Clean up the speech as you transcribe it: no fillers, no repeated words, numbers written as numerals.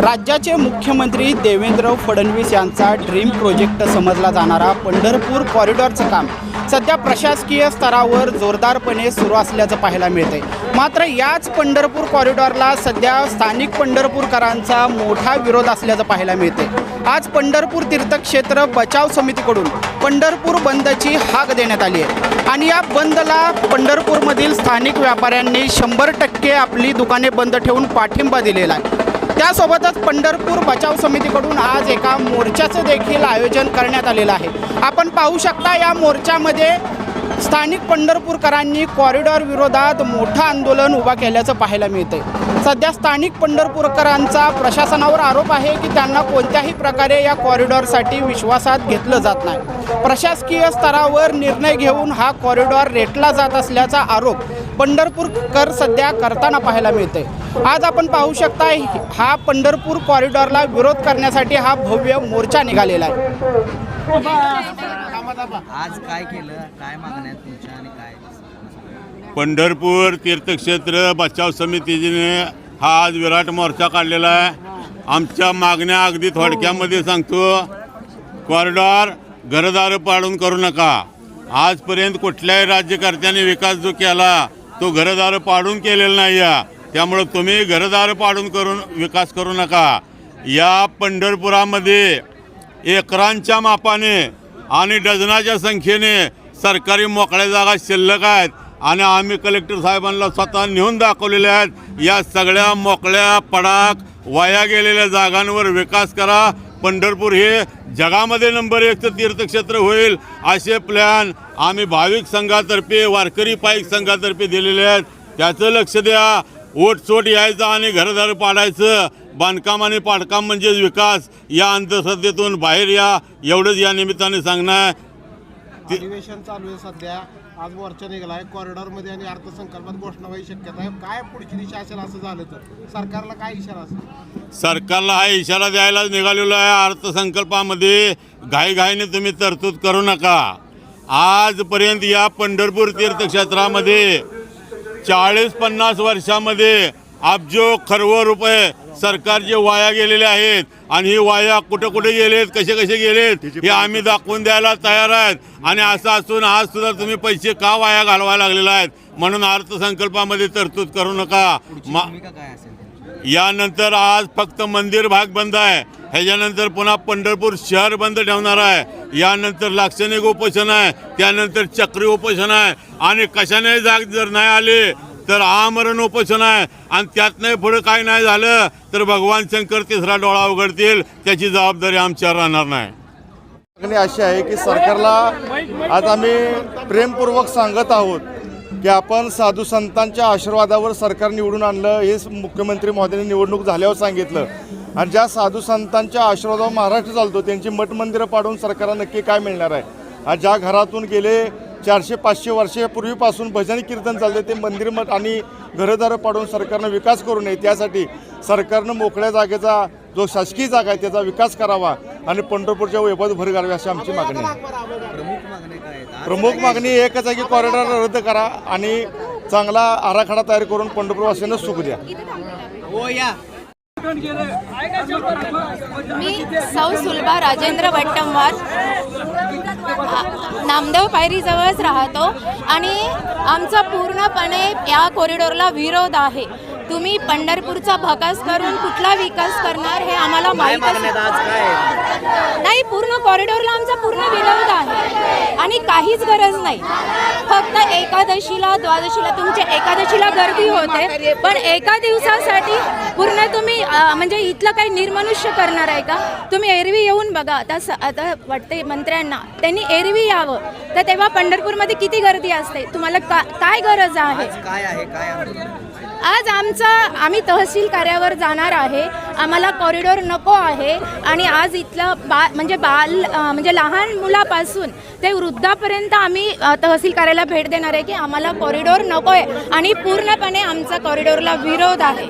राज्याचे मुख्यमंत्री देवेंद्र फडणवीस यांचा ड्रीम प्रोजेक्ट समजला जाणारा पंढरपूर कॉरिडॉरचं काम सध्या प्रशासकीय स्तरावर जोरदारपणे सुरू असल्याचं पाहायला मिळते। मात्र याच पंढरपूर कॉरिडॉरला सध्या स्थानिक पंढरपूरकरांचा मोठा विरोध असल्याचं पाहायला मिळते। आज पंढरपूर तीर्थक्षेत्र बचाव समितीकडून पंढरपूर बंदची हाक देण्यात आली आहे आणि या बंदला पंढरपूरमधील स्थानिक व्यापाऱ्यांनी 100% आपली दुकाने बंद ठेवून पाठिंबा दिलेला आहे। त्यासोबतच पंढरपूर बचाव समितीकडून आज एका मोर्चाचं देखील आयोजन करण्यात आलेलं आहे। आपण पाहू शकता या मोर्चामध्ये स्थानिक पंढरपूरकरांनी कॉरिडॉर विरोधात मोठं आंदोलन उभा केल्याचं पाहायला मिळते। सध्या स्थानिक पंढरपूरकरांचा प्रशासनावर आरोप आहे की त्यांना कोणत्याही प्रकारे या कॉरिडॉरसाठी विश्वासात घेतलं जात नाही। प्रशासकीय स्तरावर निर्णय घेऊन हा कॉरिडॉर रेटला जात असल्याचा आरोप पंढरपूरकर सध्या करताना पाहायला मिळते। आज आपण पाहू शकता हा पंढरपूर कॉरिडॉरला विरोध करण्यासाठी हा भव्य मोर्चा निघालेला आहे। आज काय केलं, काय मागण्या तुमच्या आणि काय? पंढरपूर तीर्थक्षेत्र बचाव समितीने हा आज विराट मोर्चा काढलेला आहे। आमच्या मागण्या अगदी थोडक्यामध्ये सांगतो। कॉरिडॉर घरदार पाडून करू नका। आजपर्यंत कुठल्याही राज्यकर्त्याने विकास जो केला तो घरदार पाडून केलेला नाही आहे। त्यामुळे तुम्ही घरदार पाडून विकास करू नका। या पंढरपुरामध्ये एकरांच्या मापाने आणि डझनाच्या संख्येने सरकारी मोकळ्या जागा शिल्लक आहेत आणि आम्ही कलेक्टर साहेबांना स्वतः नेऊन दाखवलेल्या आहेत। या सगळ्या मोकळ्या पडाक वाया गेलेल्या जागांवर विकास करा। पंढरपूर हे जगामध्ये नंबर 1 तीर्थक्षेत्र होईल असे प्लॅन आम्ही भाविक संघातर्फे वारकरी पाईक संघातर्फे दिलेले आहेत। त्याचं लक्ष द्या। ओटचोट यायचं आणि घरदार पाडायचं, बांधकाम आणि पाडकाम म्हणजे विकास, या अंधश्रद्धेतून बाहेर या, एवढंच या निमित्ताने सांगणार। अधिवेशन चालू आहे सध्या, आज मोर्चा निघाला आहे कॉरिडॉरमध्ये आणि अर्थसंकल्पात घोषणा व्हायची शक्यता आहे। काय पुढची दिशा असेल असं झालं तर सरकारला काय इशारा असेल? सरकारला हा इशारा द्यायला निघालेला आहे। अर्थसंकल्पामध्ये घाईघाईने तुम्ही तरतूद करू नका। आजपर्यंत या पंढरपूर तीर्थक्षेत्रामध्ये 40-50 वर्षामध्ये अब्जो खरवो रुपये सरकारचे वाया गेलेले आहेत आणि ही वाया कुठे गेलेत, कसे गेलेत हे आम्ही दाखवून द्यायला तयार आहेत। आणि असं असून आज सुद्धा तुम्ही पैसे का वाया घालवायला लागलेला आहेत? म्हणून अर्थसंकल्पामध्ये तरतूद करू नका। यानंतर आज फक्त मंदिर भाग बंद आहे, ह्याच्यानंतर पुन्हा पंढरपूर शहर बंद ठेवणार आहे। यानंतर लाक्षणिक उपोषण आहे, त्यानंतर चक्री उपोषण आहे आणि कशाने जाग जर नाही आले तर आमरण उपोषण आहे आणि त्यातनं पुढे काय नाही झालं तर भगवान शंकर तिसरा डोळा उघडतील, त्याची जबाबदारी आमच्यावर राहणार नाही। अशी आहे की सरकारला आज आम्ही प्रेमपूर्वक सांगत आहोत की आपण साधू संतांच्या आशीर्वादावर सरकार निवडून आणलं, हे मुख्यमंत्री महोदयांनी निवडणूक झाल्यावर सांगितलं। आणि ज्या साधू संतांच्या आशीर्वादावर महाराष्ट्र चालतो त्यांची मठ मंदिरं पाडून सरकारला नक्की काय मिळणार आहे? आज ज्या घरातून गेले 400-500 वर्षापूर्वीपासून भजन कीर्तन चालते ते मंदिर मठ आणि घरदारं पाडून सरकारनं विकास करू नये, त्यासाठी सरकारनं मोकळ्या जागेचा जो शासकीय जागा आहे त्याचा विकास करावा आणि पंढरपूरच्या वैभवात भर घालावी अशी आमची मागणी आहे। प्रमुख मागणी एकच आहे की कॉरिडॉर रद्द करा आणि चांगला आराखडा तयार करून पंढरपूरवासियांना सुख द्या। मी सौ सुलभा राजेंद्र वट्टमवार नामदेव पायरीजवळच राहतो आणि आमचा पूर्णपणे या कॉरिडॉरला विरोध आहे। तुम्ही पंढरपूरचा भकास करून कुठला विकास करणार हे आम्हाला माहीत नाही। पूर्ण कॉरिडॉरला आमचा पूर्ण विरोध आहे आणि काहीच गरज नाही। फक्त एकादशीला द्वादशीला तुमच्या एकादशीला गर्दी होते, पण एका दिवसासाठी पूर्ण तुम्ही म्हणजे इथलं काही निर्मनुष्य करणार आहे का? तुम्ही एरवी येऊन बघा। आता वाटते मंत्र्यांना त्यांनी एरवी यावं, तर तेव्हा पंढरपूरमध्ये किती गर्दी असते। तुम्हाला काय गरज आहे? आज आम्ही तहसील कार्यावर जाणार आहे। आम्हाला कॉरिडॉर नको आहे आणि आज इथलं म्हणजे लहान मुलापासून ते वृद्धापर्यंत आम्ही तहसील कार्यालयाला भेट देणार आहे की आम्हाला कॉरिडॉर नको आहे आणि पूर्णपणे आमचा कॉरिडॉरला विरोध आहे।